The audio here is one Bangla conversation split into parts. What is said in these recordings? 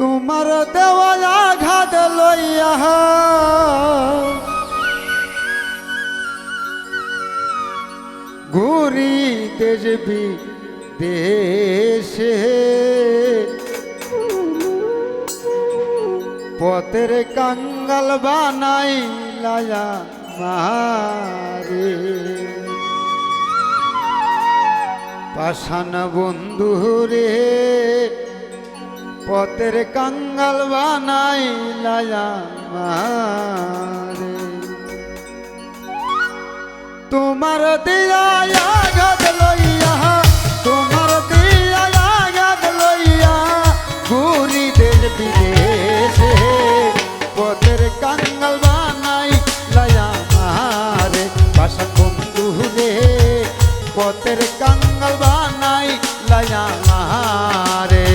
তোমার দেওয়া আঘাত লইয়া ঘুরি দেশ বিদেশে, পথের কাঙ্গাল বানাই লায়া মারে। পাষাণ বন্ধু রে পথের কাঙ্গাল বানাই লায়া মারে। তোমার দিয়া আঘাত লইয়া, তোমার দিয়া আঘাত লইয়া ঘুরি দেশ বিদেশে, পথের কাঙ্গাল বানাই লায়া মারে। পাষাণ বন্ধু রে পথের কাঙ্গাল বানাই লায়া মারে।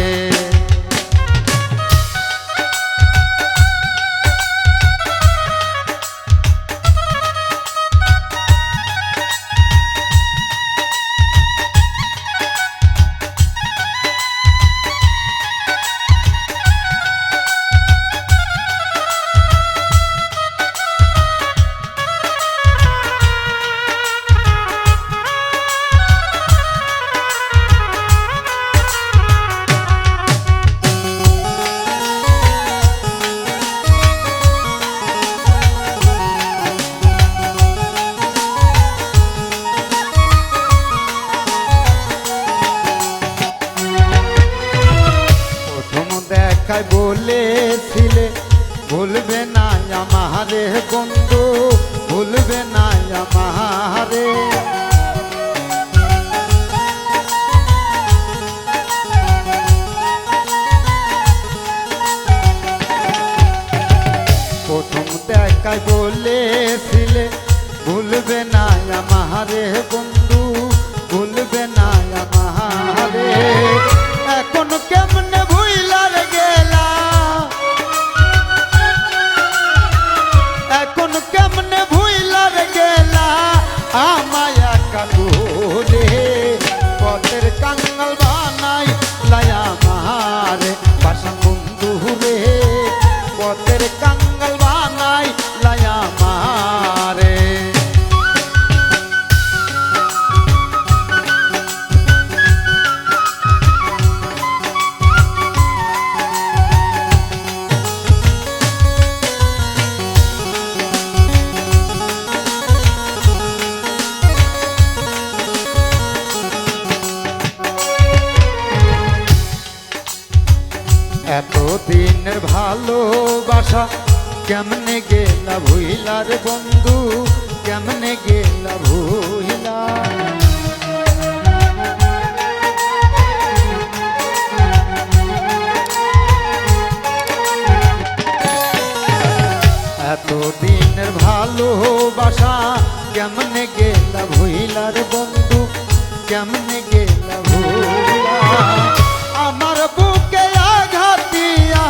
বলেছিলে ভুলবে না আমারে বন্ধু, ভুলবে না আমারে। প্রথম দেখায় বলেছিলে ভুলবে না আমারে বন্ধু, ভুলবে না আমারে। এখন কেমনে ভুইলার গেলা, এখন কেমনে ভুইলার গেলা আমায় একা বলে। পথের কাঙ্গাল বানাই লায়া মারে। পাষাণ বন্ধু রে পথের কাঙ্গাল বানাই লায়া মারে। এতদিনের ভালোবাসা কেমনে গেলা ভুইলার বন্ধু, কেমনে গেলা ভুইলা। এতদিনের ভালোবাসা কেমনে গেলা ভুইলার বন্ধু, কেমনে গেলা ভুইলা। আমার বুকে আঘাত দিয়া,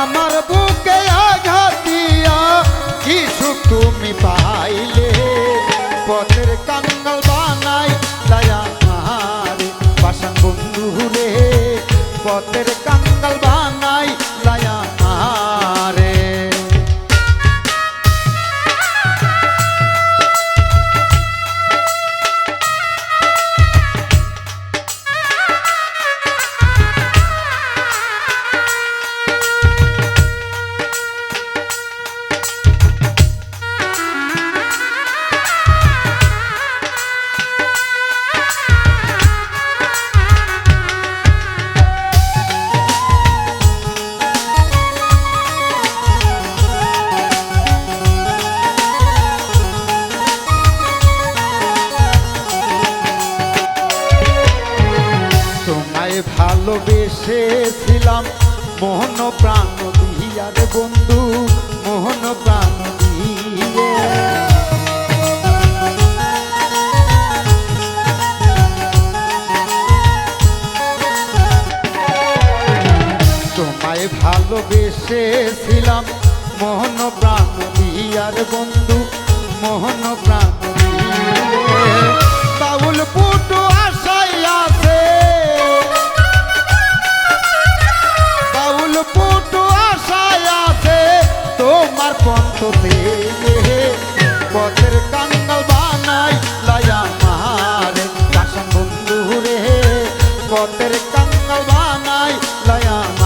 আমার বুকে আঘাত দিয়া কি সুখ তুমি পাইলে। পথের কাঙ্গাল বানাই লায়া মারে। পাষাণ বন্ধু রে পথের কাঙ্গাল বানাই লায়া মারে। ভালোবেসেছিলাম মোহন প্রাণ দিয়ার বন্ধু, মোহন প্রাণ দিয়ে। তোমায় ভালোবেসেছিলাম মোহন প্রাণ দিয়ার বন্ধু, মোহন প্রাণ দিয়ে। বাউল পুটু আশাই আছে পথের কাঙ্গাল বানাই লয়া